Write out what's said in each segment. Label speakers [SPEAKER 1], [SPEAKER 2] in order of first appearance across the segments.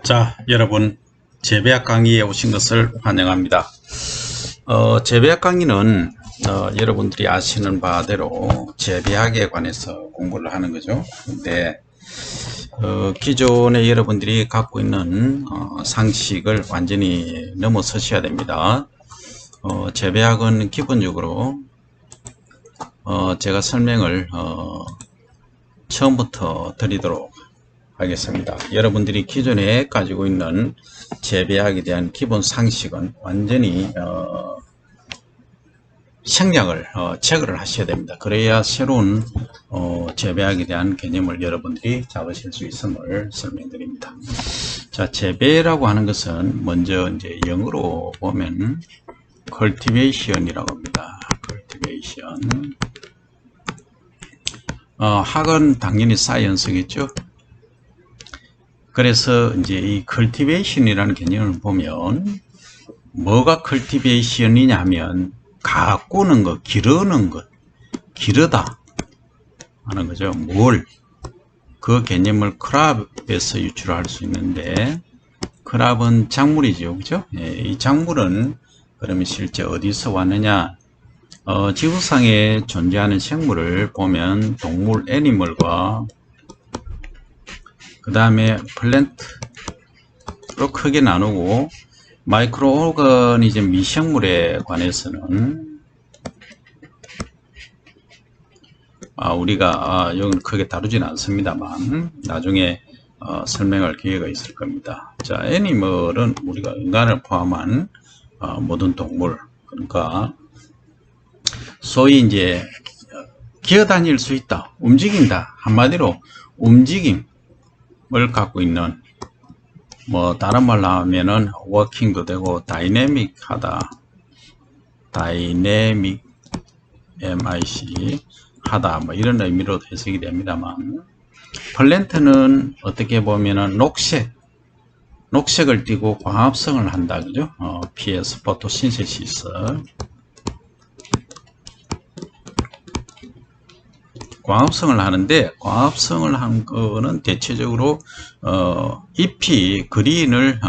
[SPEAKER 1] 자, 여러분, 재배학 강의에 오신 것을 환영합니다. 재배학 강의는 여러분들이 아시는 바대로 재배학에 관해서 공부를 하는 거죠. 근데 기존에 여러분들이 갖고 있는 상식을 완전히 넘어서셔야 됩니다. 재배학은 기본적으로 제가 설명을 처음부터 드리도록 하겠습니다. 여러분들이 기존에 가지고 있는 재배학에 대한 기본 상식은 완전히 생략을 체크를 하셔야 됩니다. 그래야 새로운 재배학에 대한 개념을 여러분들이 잡으실 수 있음을 설명드립니다. 자, 재배라고 하는 것은 먼저 이제 영어로 보면 cultivation이라고 합니다. cultivation. 학은 당연히 사이언스겠죠. 그래서 이제 이 cultivation이라는 개념을 보면 뭐가 cultivation이냐면 가꾸는 것, 기르는 것, 기르다 하는 거죠. 뭘? 그 개념을 크랍에서 유출할 수 있는데 크랍은 작물이죠, 그죠? 예, 이 작물은 그러면 실제 어디서 왔느냐? 지구상에 존재하는 생물을 보면 동물, 애니멀과 그 다음에 플랜트로 크게 나누고 마이크로 오거니즘 미생물에 관해서는 우리가 여기는 크게 다루지는 않습니다만 나중에 설명할 기회가 있을 겁니다. 자, 애니멀은 우리가 인간을 포함한 모든 동물, 그러니까 소위 이제 기어다닐 수 있다, 움직인다, 한마디로 움직임을 갖고 있는, 뭐 다른 말로 하면은 워킹도 되고 다이내믹하다, 다이내믹 MIC 하다, 뭐 이런 의미로 해석이 됩니다만, 플랜트는 어떻게 보면은 녹색을 띠고 광합성을 한다, 그죠? PS 포토신세시스. 광합성을 하는데, 광합성을 한 거는 대체적으로 잎이 그린을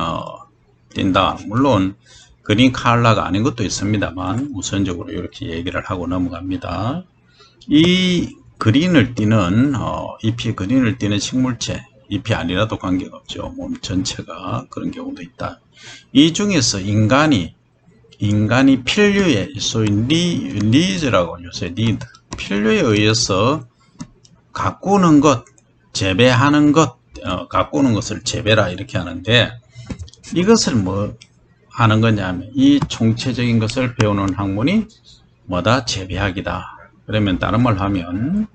[SPEAKER 1] 띈다. 물론 그린 컬러가 아닌 것도 있습니다만 우선적으로 이렇게 얘기를 하고 넘어갑니다. 이 그린을 띠는 잎이 그린을 띠는 식물체, 잎이 아니라도 관계가 없죠. 몸 전체가 그런 경우도 있다. 이 중에서 인간이 필류에 소위 니즈라고 요새 니드, 필요에 의해서 가꾸는 것, 재배하는 것, 가꾸는 것을 재배라 이렇게 하는데, 이것을 뭐 하는 거냐면 이 총체적인 것을 배우는 학문이 뭐다? 재배학이다. 그러면 다른 말로 하면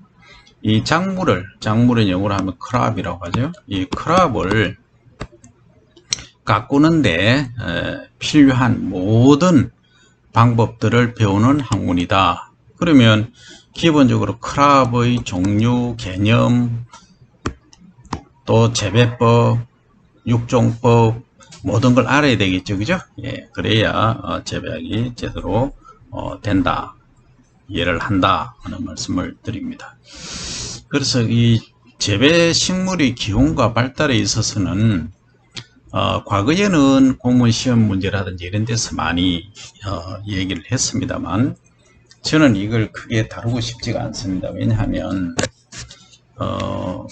[SPEAKER 1] 이 작물은 영어로 하면 크랍이라고 하죠. 이 크랍을 가꾸는데 필요한 모든 방법들을 배우는 학문이다. 그러면 기본적으로 크랍의 종류, 개념, 또 재배법, 육종법 모든 걸 알아야 되겠죠, 그죠? 예, 그래야 재배학이 제대로 된다, 이해를 한다 하는 말씀을 드립니다. 그래서 이 재배 식물의 기원과 발달에 있어서는 과거에는 공무원 시험 문제라든지 이런 데서 많이 얘기를 했습니다만 저는 이걸 크게 다루고 싶지가 않습니다. 왜냐하면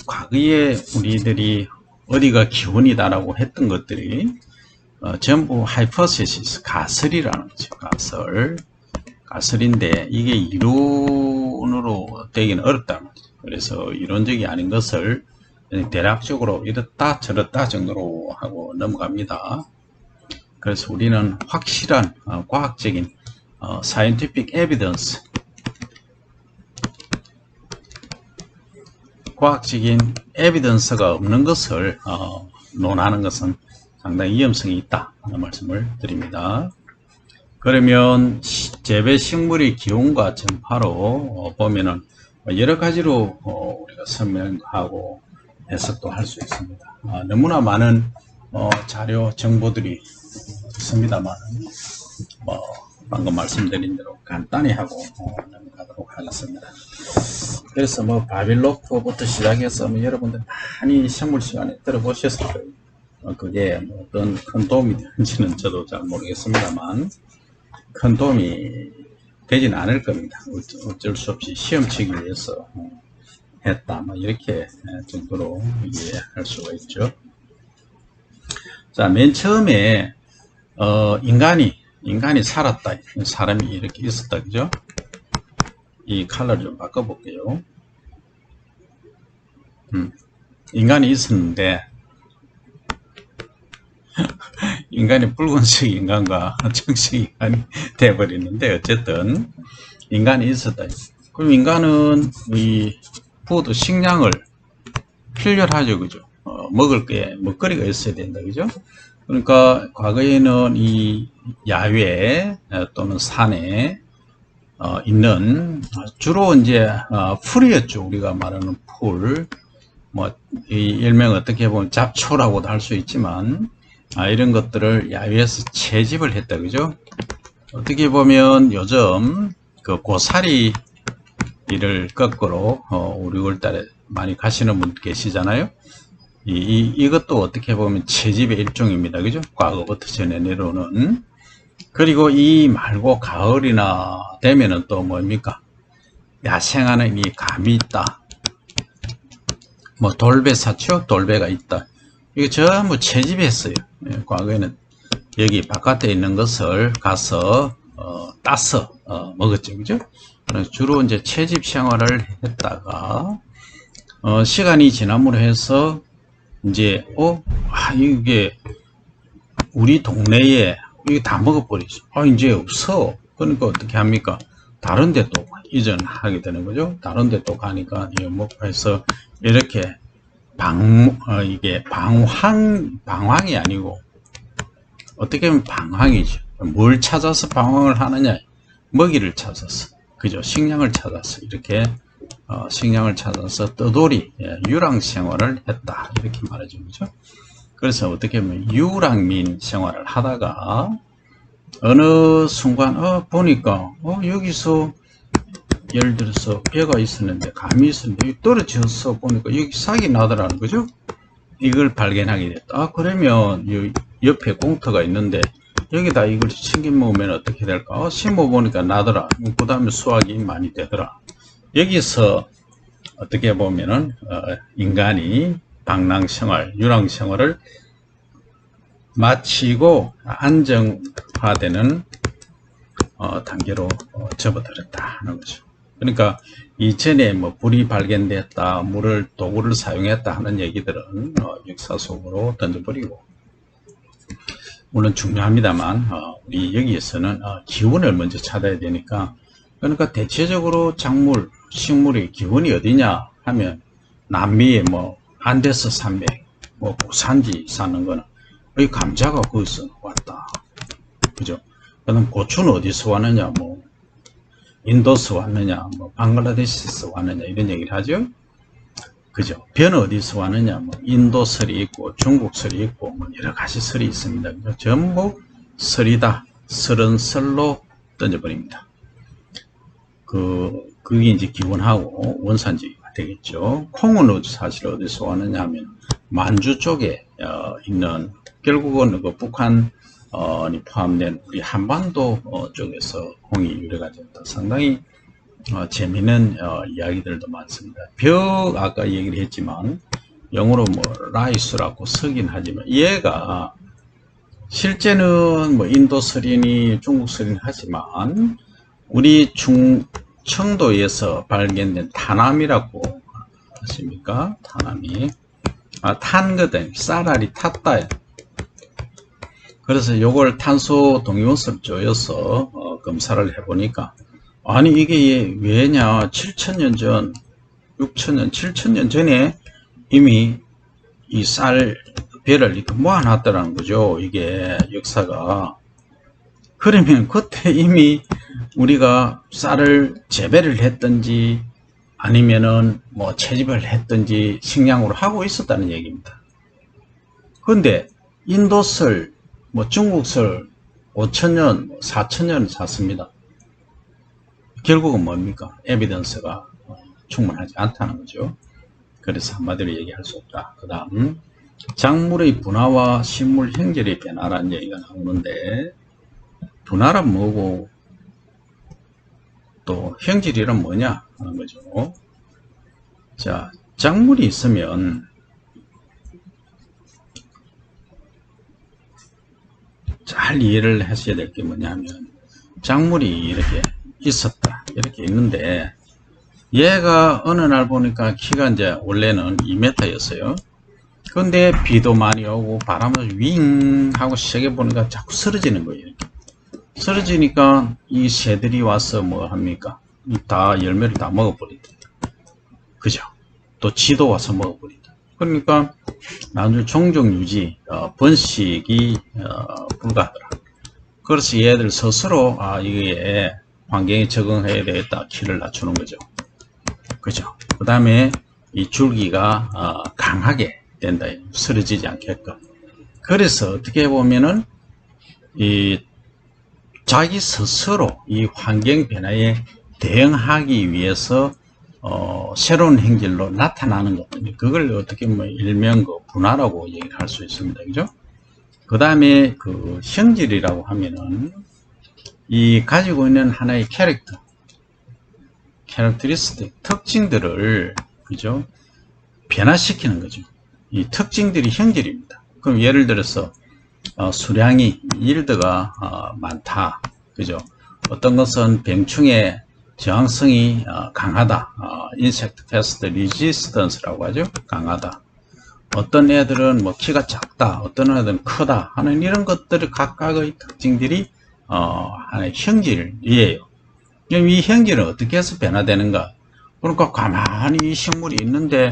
[SPEAKER 1] 과거에 우리들이 어디가 기원이다라고 했던 것들이 전부 하이포테시스, 가설이라는 거죠. 가설인데 이게 이론으로 되기는 어렵다는 거죠. 그래서 이론적이 아닌 것을 대략적으로 이렇다 저렇다 정도로 하고 넘어갑니다. 그래서 우리는 확실한 과학적인 scientific evidence, 과학적인 에비던스가 없는 것을 논하는 것은 상당히 위험성이 있다 하는 말씀을 드립니다. 그러면 재배 식물의 기원과 전파로 보면은 여러 가지로 우리가 설명하고 해석도 할 수 있습니다. 너무나 많은 자료 정보들이 있습니다만 방금 말씀드린 대로 간단히 하고 넘어가도록 하겠습니다. 그래서 뭐 바빌로프부터 시작해서 여러분들 많이 생물 시간에 들어보셨을 거예요. 그게 어떤 큰 도움이 되는지는 저도 잘 모르겠습니다만 큰 도움이 되진 않을 겁니다. 어쩔 수 없이 시험 치기 위해서 했다. 뭐 이렇게 정도로 이해할 수가 있죠. 자, 맨 처음에 인간이 살았다. 사람이 이렇게 있었다. 그죠? 이 컬러를 좀 바꿔볼게요. 인간이 있었는데 인간이 붉은색 인간과 청색 인간이 돼버리는데 어쨌든 인간이 있었다. 그럼 인간은 이 푸드 식량을 필요하죠, 그죠? 먹거리가 있어야 된다, 그죠? 그러니까 과거에는 이 야외 또는 산에 있는 주로 이제 풀이었죠. 우리가 말하는 풀, 뭐 이 일명 어떻게 보면 잡초라고도 할 수 있지만 이런 것들을 야외에서 채집을 했다, 그죠? 어떻게 보면 요즘 그 고사리 일을 거꾸로 우리 6월달에 많이 가시는 분 계시잖아요. 이것도 어떻게 보면 채집의 일종입니다. 그죠? 과거부터 전해 내려오는. 그리고 이 말고 가을이나 되면은 또 뭡니까? 야생하는 이 감이 있다. 뭐 돌배사죠? 돌배가 있다. 이거 전부 채집했어요. 과거에는 여기 바깥에 있는 것을 가서 따서 먹었죠. 그죠? 주로 이제 채집 생활을 했다가 시간이 지남으로 해서 이제 이게 우리 동네에 이게 다 먹어버리죠. 이제 없어. 그러니까 어떻게 합니까? 다른 데 또 이전하게 되는 거죠. 다른 데 또 가니까 이거 먹고 해서 이렇게 이게 방황이 아니고 어떻게 보면 방황이죠. 뭘 찾아서 방황을 하느냐? 먹이를 찾아서, 그죠? 식량을 찾아서 이렇게 식량을 찾아서 떠돌이 유랑 생활을 했다 이렇게 말하죠, 그죠? 그래서 어떻게 보면 유랑민 생활을 하다가 어느 순간 보니까 여기서 예를 들어서 배가 있었는데 감이 있었는데 여기 떨어져서 보니까 여기 싹이 나더라는 거죠. 이걸 발견하게 됐다. 그러면 옆에 공터가 있는데 여기다 이걸 챙겨 먹으면 어떻게 될까? 심어 보니까 나더라. 그 다음에 수확이 많이 되더라. 여기서 어떻게 보면은 인간이 방랑생활, 유랑생활을 마치고 안정화되는 단계로 접어들었다 하는 거죠. 그러니까 이전에 뭐 불이 발견됐다, 도구를 사용했다 하는 얘기들은 역사 속으로 던져버리고, 물론 중요합니다만 우리 여기에서는 기원을 먼저 찾아야 되니까, 그러니까 대체적으로 작물, 식물의 기원이 어디냐 하면 남미의 뭐 안데스 산맥, 뭐 고산지 사는 거는 이 감자가 거기서 왔다, 그죠? 그다음 고추는 어디서 왔느냐, 뭐 인도에서 왔느냐, 뭐 방글라데시에서 왔느냐 이런 얘기를 하죠. 그죠? 변은 어디서 왔느냐, 뭐 인도설이 있고 중국설이 있고 뭐 여러 가지 설이 있습니다. 그죠? 전부 설이다. 설은 설로 던져버립니다. 그게 이제 기원하고 원산지가 되겠죠. 콩은 사실 어디서 왔느냐 하면 만주 쪽에 있는, 결국은 그 북한이 포함된 우리 한반도 쪽에서 콩이 유래가 됐다. 상당히 재미있는 이야기들도 많습니다. 벽 아까 얘기를 했지만 영어로 뭐 라이스라고 쓰긴 하지만 얘가 실제는 뭐 인도설이니 중국설이니 하지만 우리 청도에서 발견된 탄암이라고 하십니까? 탄암이 탄거든. 쌀알이 탔다. 그래서 요걸 탄소 동위원소를 쪼여서 검사를 해보니까 아니 이게 왜냐, 7,000년 전, 6,000년, 7,000년 전에 이미 이 쌀 배를 이렇게 모아놨더라는 거죠. 이게 역사가. 그러면 그때 이미 우리가 쌀을 재배를 했든지 아니면은 뭐 채집을 했든지 식량으로 하고 있었다는 얘기입니다. 그런데 인도설, 뭐 중국설 5,000년, 4,000년 샀습니다. 결국은 뭡니까? 에비던스가 충분하지 않다는 거죠. 그래서 한마디로 얘기할 수 없다. 그 다음 작물의 분화와 식물 형질의 변화라는 얘기가 나오는데, 분화란 뭐고 또 형질이란 뭐냐 하는 거죠. 자, 작물이 있으면 잘 이해를 하셔야 될 게 뭐냐면, 작물이 이렇게 있었다, 이렇게 있는데, 얘가 어느 날 보니까 키가 이제 원래는 2m였어요. 근데 비도 많이 오고 바람도 윙 하고 세게 보니까 자꾸 쓰러지는 거예요. 이렇게. 쓰러지니까 이 새들이 와서 뭐 합니까? 다 열매를 다 먹어버린다. 그죠? 또 지도 와서 먹어버린다. 그러니까 나중에 종종 유지, 번식이 불가하더라. 그래서 얘들 스스로 이게 환경에 적응해야 되겠다, 키를 낮추는 거죠. 그죠? 그 다음에 이 줄기가 강하게 된다. 쓰러지지 않게끔. 그래서 어떻게 보면은 이 자기 스스로 이 환경 변화에 대응하기 위해서 새로운 행질로 나타나는 거거든요. 그걸 어떻게 보면 일명 그 분화라고 얘기를 할 수 있습니다. 그죠? 그 다음에 그 형질이라고 하면은 이 가지고 있는 하나의 캐릭터리스틱, 특징들을, 그죠? 변화시키는 거죠. 이 특징들이 형질입니다. 그럼 예를 들어서 수량이, yield가 많다. 그죠? 어떤 것은 병충해 저항성이 강하다. insect pest resistance라고 하죠. 강하다. 어떤 애들은 뭐 키가 작다. 어떤 애들은 크다. 하는 이런 것들을 각각의 특징들이 하나의 형질이에요. 그럼 이 형질은 어떻게 해서 변화되는가? 그러니까 가만히 이 식물이 있는데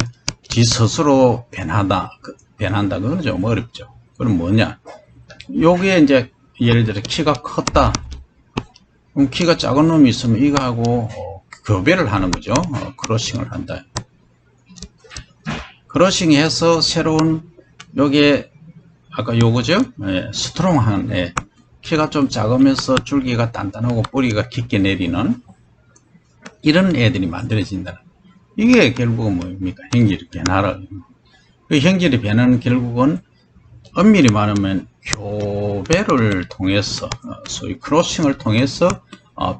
[SPEAKER 1] 지 스스로 변한다. 그건 좀 어렵죠. 그럼 뭐냐? 여기에 이제 예를 들어 키가 컸다. 그럼 키가 작은 놈이 있으면 이거하고 교배를 하는 거죠. 크로싱을 한다. 크로싱해서 새로운 요게 아까 요거죠. 스트롱한 키가 좀 작으면서 줄기가 단단하고 뿌리가 깊게 내리는 이런 애들이 만들어진다. 이게 결국은 뭡니까? 형질의 변화라. 그 형질의 변화는 결국은 엄밀히 말하면 교배를 통해서, 소위 크로싱을 통해서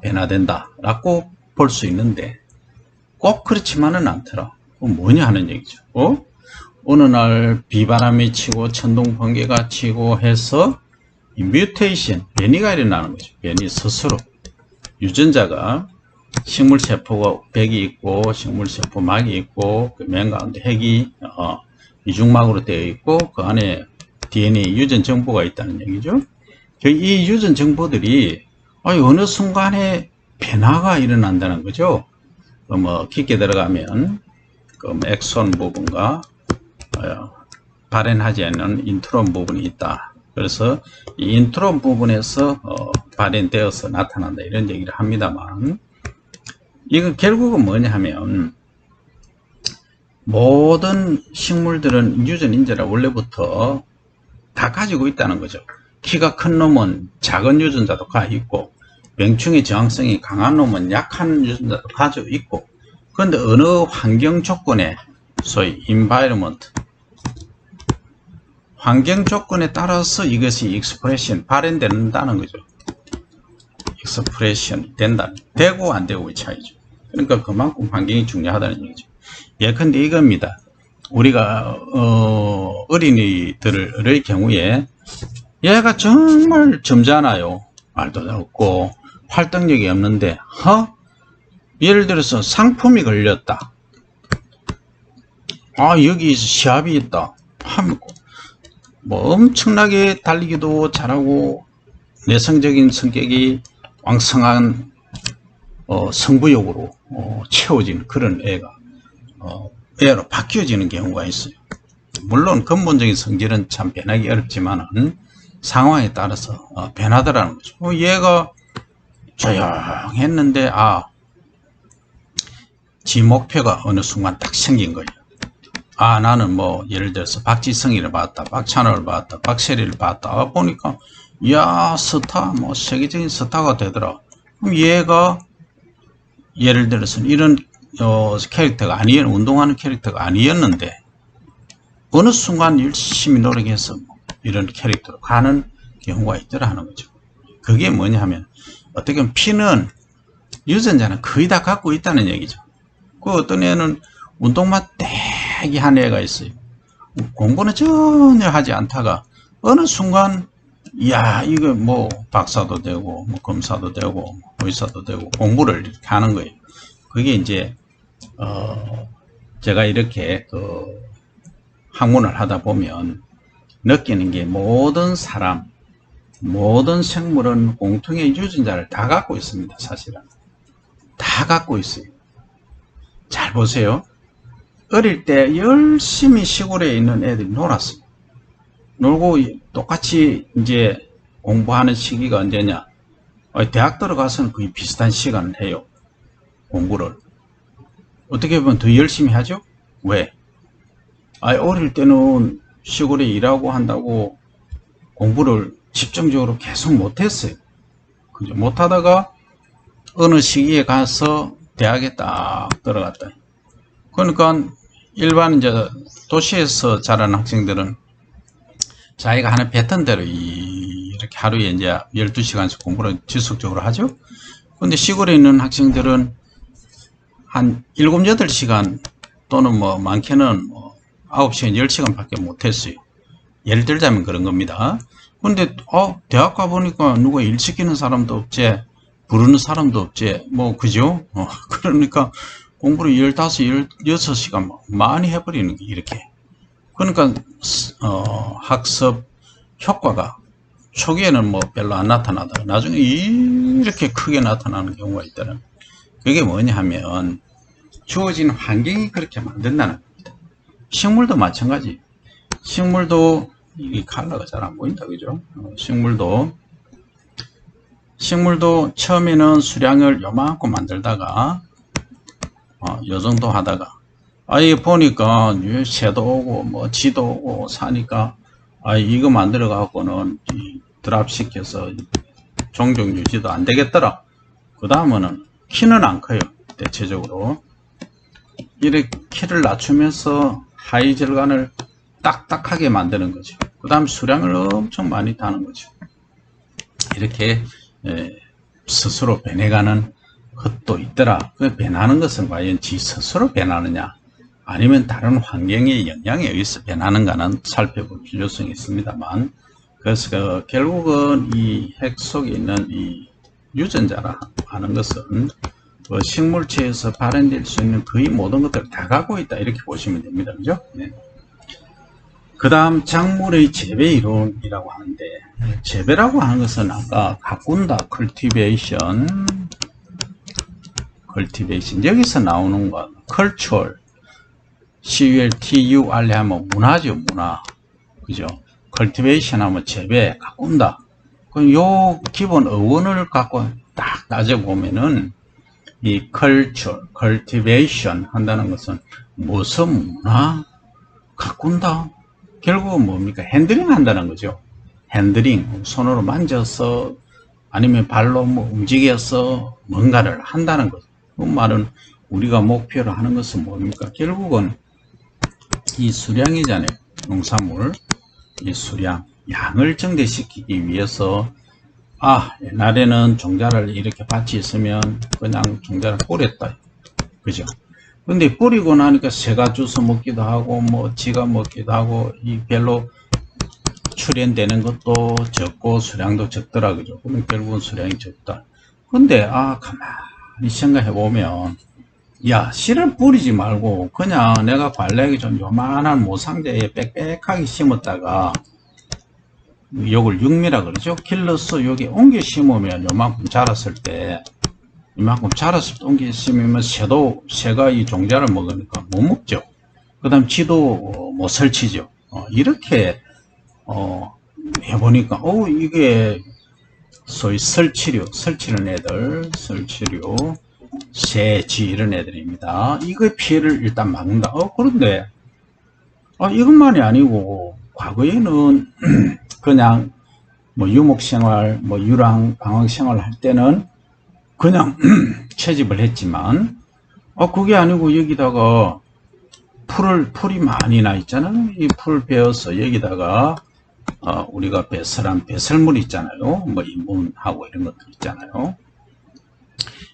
[SPEAKER 1] 변화된다 라고 볼 수 있는데, 꼭 그렇지만은 않더라. 그건 뭐냐 하는 얘기죠. 어느 날 비바람이 치고 천둥 번개가 치고 해서 이 뮤테이션, 변이가 일어나는 거죠. 변이 스스로. 유전자가 식물세포가 백이 있고 식물세포 막이 있고 그 맨 가운데 핵이 이중막으로 되어 있고 그 안에 DNA 유전 정보가 있다는 얘기죠. 이 유전 정보들이 어느 순간에 변화가 일어난다는 거죠. 뭐 깊게 들어가면 그 엑손 부분과 발현하지 않는 인트론 부분이 있다. 그래서 이 인트론 부분에서 발현되어서 나타난다 이런 얘기를 합니다만, 이건 결국은 뭐냐 하면 모든 식물들은 유전 인자를 원래부터 다 가지고 있다는 거죠. 키가 큰 놈은 작은 유전자도 가지고 있고 병충해 저항성이 강한 놈은 약한 유전자도 가지고 있고, 그런데 어느 환경 조건에 소위 environment, 환경 조건에 따라서 이것이 익스프레션, 발현된다는 거죠. 익스프레션 된다. 되고 안 되고의 차이죠. 그러니까 그만큼 환경이 중요하다는 얘기죠. 예컨대 이겁니다. 우리가 어린이들의 경우에 얘가 정말 점잖아요. 말도 없고 활동력이 없는데 예를 들어서 상품이 걸렸다. 여기 시합이 있다. 하면 뭐 엄청나게 달리기도 잘하고 내성적인 성격이 왕성한 승부욕으로 채워지는 그런 애로 바뀌어지는 경우가 있어요. 물론 근본적인 성질은 참 변하기 어렵지만은 상황에 따라서 변하더라는 거죠. 얘가 조용했는데 지 목표가 어느 순간 딱 생긴 거예요. 나는 뭐 예를 들어서 박지성이를 봤다, 박찬호를 봤다, 박세리를 봤다 보니까 스타, 뭐 세계적인 스타가 되더라. 그럼 얘가 예를 들어서 이런 캐릭터가 운동하는 캐릭터가 아니었는데 어느 순간 열심히 노력해서 이런 캐릭터로 가는 경우가 있더라 하는 거죠. 그게 뭐냐면 어떻게 보면 P는 유전자는 거의 다 갖고 있다는 얘기죠. 그 어떤 애는 운동만 되게 한 애가 있어요. 공부는 전혀 하지 않다가 어느 순간 야 이거 뭐 박사도 되고 뭐 검사도 되고 의사도 되고 공부를 이렇게 하는 거예요. 그게 이제 제가 이렇게 그 학문을 하다 보면 느끼는 게 모든 사람, 모든 생물은 공통의 유전자를 다 갖고 있습니다. 사실은 다 갖고 있어요. 잘 보세요. 어릴 때 열심히 시골에 있는 애들이 놀았어요. 놀고 똑같이 이제 공부하는 시기가 언제냐? 대학 들어가서는 거의 비슷한 시간을 해요. 공부를. 어떻게 보면 더 열심히 하죠? 왜? 어릴 때는 시골에 일하고 한다고 공부를 집중적으로 계속 못했어요. 그죠? 못하다가 어느 시기에 가서 대학에 딱 들어갔다. 그러니까 일반 이제 도시에서 자라는 학생들은 자기가 하는 패턴대로 이렇게 하루에 이제 12시간씩 공부를 지속적으로 하죠. 근데 시골에 있는 학생들은 한 7, 8시간 또는 뭐 많게는 9시간, 10시간 밖에 못했어요. 예를 들자면 그런 겁니다. 근데 대학 가보니까 누가 일 시키는 사람도 없지, 부르는 사람도 없지, 뭐 그죠? 그러니까 공부를 15, 16시간 많이 해버리는 게 이렇게. 그러니까 학습 효과가 초기에는 뭐 별로 안 나타나다가 나중에 이렇게 크게 나타나는 경우가 있다는. 그게 뭐냐 하면 주어진 환경이 그렇게 만든다는 겁니다. 식물도 마찬가지. 식물도 이 컬러가 잘 안 보인다, 그죠? 식물도 처음에는 수량을 요만큼 만들다가 요 정도 하다가 이게 보니까 새도 오고 뭐 쥐도 오고 사니까 이거 만들어 갖고는 드랍 시켜서 종종 유지도 안 되겠더라. 그 다음에는 키는 안 커요. 대체적으로 이렇게 키를 낮추면서 하이 절간을 딱딱하게 만드는 거죠. 그 다음 수량을 엄청 많이 타는 거죠. 이렇게 스스로 변해가는 것도 있더라. 그 변하는 것은 과연 지 스스로 변하느냐 아니면 다른 환경의 영향에 의해서 변하는가는 살펴볼 필요성이 있습니다만, 그래서 결국은 이 핵 속에 있는 이 유전자라 하는 것은 그 식물체에서 발현될 수 있는 거의 모든 것들을 다 갖고 있다, 이렇게 보시면 됩니다. 그죠? 네. 그 다음 작물의 재배 이론이라고 하는데, 재배라고 하는 것은 아까 가꾼다, cultivation 여기서 나오는 건 culture, culture 하면 문화죠, 문화. 그죠? cultivation 하면 재배, 가꾼다. 그럼 요 기본 어원을 갖고 딱 따져보면은 이 culture, cultivation 한다는 것은 무슨 문화? 가꾼다. 결국은 뭡니까? 핸들링 한다는 거죠. 핸들링, 손으로 만져서 아니면 발로 뭐 움직여서 뭔가를 한다는 거죠. 그 말은 우리가 목표로 하는 것은 뭡니까? 결국은 이 수량이잖아요. 농산물, 이 수량, 양을 증대시키기 위해서 옛날에는 종자를 이렇게 밭이 있으면 그냥 종자를 뿌렸다. 그죠? 근데 뿌리고 나니까 새가 주워 먹기도 하고 뭐 쥐가 먹기도 하고 이 별로 출현되는 것도 적고 수량도 적더라. 그죠? 그러면 결국은 수량이 적다. 근데 가만히 생각해 보면 씨를 뿌리지 말고 그냥 내가 관리하기 좀 요만한 모상자에 빽빽하게 심었다가 요걸 육미라 그러죠. 길러서 여기 옮겨 심으면 요만큼 자랐을 때 옮겨 심으면 새가 이 종자를 먹으니까 못 먹죠. 그 다음 쥐도 못 설치죠. 이렇게 해보니까 이게 소위 설치는 애들, 새, 쥐 이런 애들입니다. 이거의 피해를 일단 막는다. 그런데 이것만이 아니고 과거에는 그냥 뭐 유목생활, 뭐 유랑, 방황생활 할 때는 그냥 채집을 했지만 그게 아니고 여기다가 풀이 많이 나 있잖아요. 이 풀 베어서 여기다가 우리가 배설한 배설물 있잖아요. 뭐 인분하고 이런 것들 있잖아요.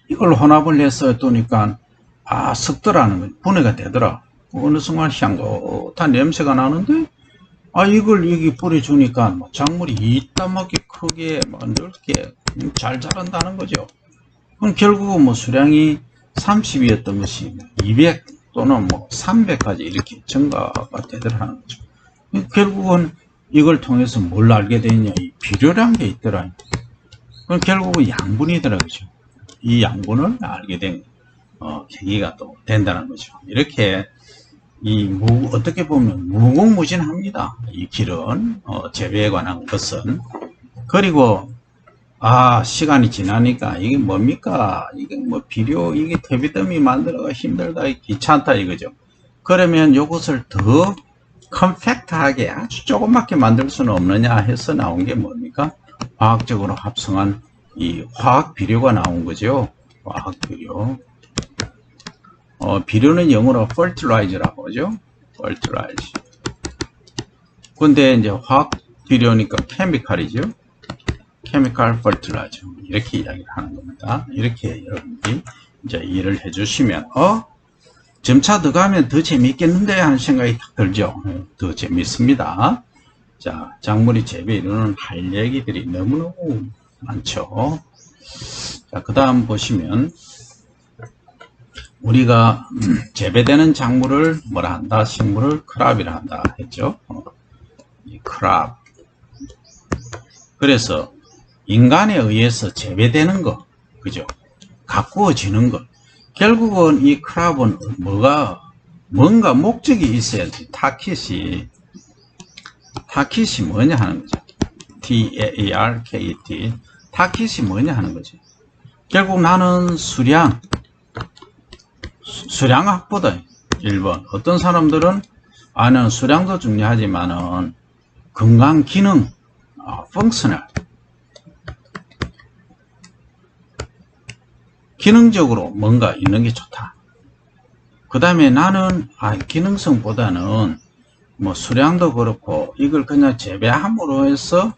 [SPEAKER 1] 이걸 혼합을 해서 두니까 섞더라는 거예요. 분해가 되더라. 어느 순간 향긋한 냄새가 나는데 이걸 여기 뿌려주니까 뭐 작물이 이따먹게 크게 넓게 잘 자란다는 거죠. 그럼 결국은 뭐 수량이 30이었던 것이 200 또는 뭐 300까지 이렇게 증가가 되더라는 거죠. 결국은 이걸 통해서 뭘 알게 되냐, 이 비료라는 게 있더라. 그럼 결국은 양분이더라, 그죠. 이 양분을 알게 된 계기가 또 된다는 거죠. 이렇게 어떻게 보면 무궁무진합니다. 이 길은 재배에 관한 것은. 그리고 시간이 지나니까 이게 뭡니까? 이게 뭐 비료, 이게 퇴비더미 만들어가 힘들다, 귀찮다 이거죠. 그러면 이것을 더 컴팩트하게 아주 조그맣게 만들 수는 없느냐 해서 나온 게 뭡니까? 화학적으로 합성한 이 화학 비료가 나온 거죠. 화학 비료. 비료는 영어로 fertilize라고 하죠. fertilize. 근데 이제 화학 비료니까 케미칼이죠. chemical fertilizer. 이렇게 이야기를 하는 겁니다. 이렇게 여러분들이 이제 이해를 해주시면, 점차 더 가면 더 재미있겠는데 하는 생각이 딱 들죠. 더 재밌습니다. 자, 작물이 재배 이루는 할 얘기들이 너무너무 많죠. 자, 그 다음 보시면, 우리가 재배되는 작물을 뭐라 한다? 식물을 크랍이라 한다 했죠. 이 크랍. 그래서 인간에 의해서 재배되는 것, 그죠? 가꾸어지는 것. 결국은 이 크랍은 뭔가 목적이 있어야지. 타깃이 뭐냐 하는 거죠. T-A-R-K-E-T. 타깃이 뭐냐 하는 거죠. 결국 나는 수량학보다 1번. 어떤 사람들은 나는 수량도 중요하지만은 건강 기능, 펑셔널. 기능적으로 뭔가 있는 게 좋다. 그 다음에 나는 기능성보다는 뭐 수량도 그렇고 이걸 그냥 재배함으로 해서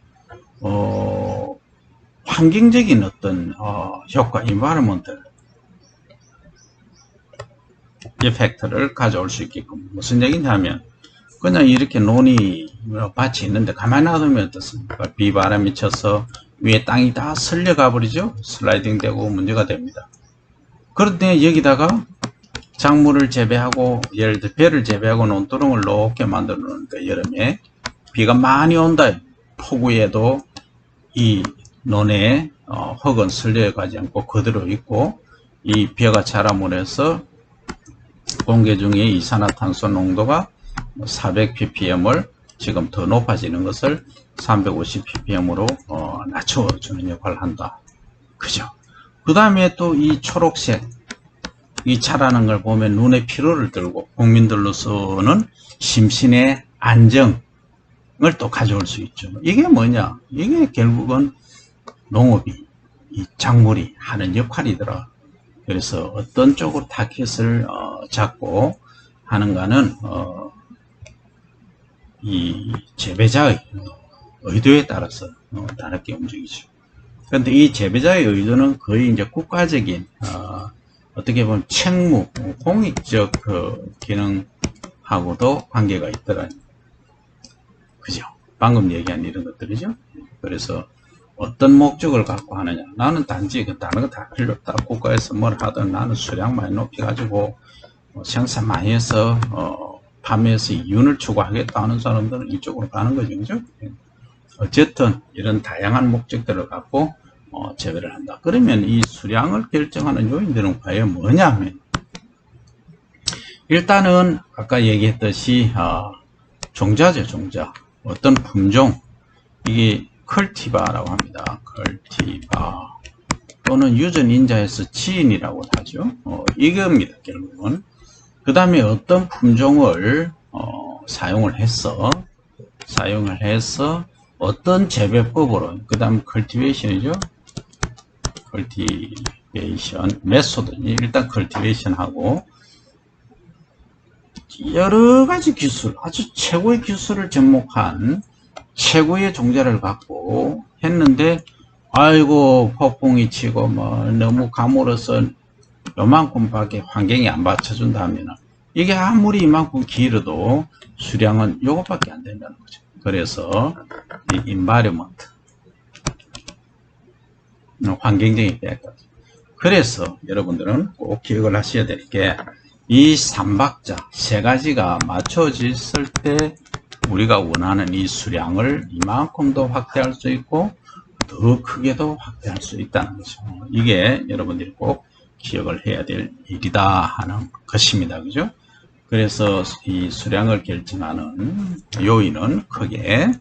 [SPEAKER 1] 환경적인 어떤 효과, environmental 이펙트를 가져올 수 있게끔. 무슨 얘기냐면 그냥 이렇게 논이 밭이 있는데 가만히 놔두면 어떻습니까? 비바람이 쳐서 위에 땅이 다 쓸려가 버리죠. 슬라이딩 되고 문제가 됩니다. 그런데 여기다가 작물을 재배하고, 예를 들어 배를 재배하고 논두렁을 높게 만들어 놓으니까 여름에 비가 많이 온다. 폭우에도 이 논에 흙은 쓸려가지 않고 그대로 있고, 이 벼가 자람을 해서 공기 중에 이산화탄소 농도가 400ppm을 지금 더 높아지는 것을 350ppm으로 낮춰주는 역할을 한다. 그죠? 그 다음에 또 이 초록색, 이 차라는 걸 보면 눈에 피로를 들고 국민들로서는 심신의 안정을 또 가져올 수 있죠. 이게 뭐냐? 이게 결국은 농업이, 이 작물이 하는 역할이더라. 그래서 어떤 쪽으로 타깃을 잡고 하는가는 이 재배자의 의도에 따라서 다르게 움직이죠. 그런데 이 재배자의 의도는 거의 이제 국가적인 어떻게 보면 책무, 공익적 기능하고도 관계가 있더라. 그죠? 방금 얘기한 이런 것들이죠. 그래서 어떤 목적을 갖고 하느냐. 나는 단지 다른 거 다 필요 없다. 국가에서 뭘 하든 나는 수량 많이 높여가지고 생산 많이 해서 판매해서 이윤을 추구하겠다 하는 사람들은 이쪽으로 가는 거죠. 그죠? 어쨌든 이런 다양한 목적들을 갖고 재배를 한다. 그러면 이 수량을 결정하는 요인들은 과연 뭐냐 하면, 일단은 아까 얘기했듯이 종자죠. 종자. 어떤 품종. 이게 컬티바라고 합니다. 컬티바 또는 유전인자에서 지인이라고 하죠. 이겁니다. 결국은. 그 다음에 어떤 품종을 사용을 해서 어떤 재배법으로, 그 다음 컬티베이션이죠. 컬티베이션 메소드. 일단 컬티베이션하고 여러 가지 기술, 아주 최고의 기술을 접목한 최고의 종자를 갖고 했는데, 아이고, 폭풍이 치고, 뭐, 너무 가물어서 요만큼밖에 환경이 안 받쳐준다 하면은, 이게 아무리 이만큼 길어도 수량은 요것밖에 안 된다는 거죠. 그래서, 이 인바이러먼트, 환경적인 배까지. 그래서 여러분들은 꼭 기억을 하셔야 될 게, 이 3박자, 세 가지가 맞춰졌을 때 우리가 원하는 이 수량을 이만큼도 확대할 수 있고 더 크게도 확대할 수 있다는 거죠. 이게 여러분들이 꼭 기억을 해야 될 일이다 하는 것입니다. 그죠? 그래서 이 수량을 결정하는 요인은 크게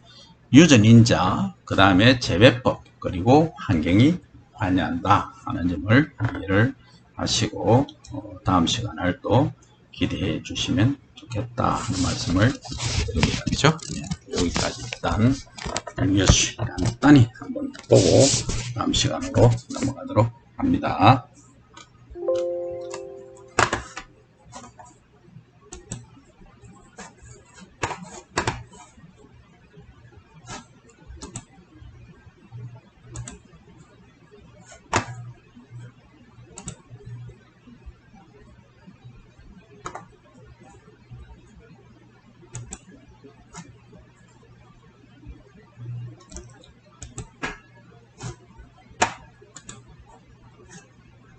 [SPEAKER 1] 유전인자, 그 다음에 재배법, 그리고 환경이 관여한다 하는 점을 이해를 하시고 다음 시간을 또 기대해 주시면 좋겠다 하는 말씀을 드립니다. 그죠? 네, 여기까지 일단 간단히 한번 보고 다음 시간으로 넘어가도록 합니다.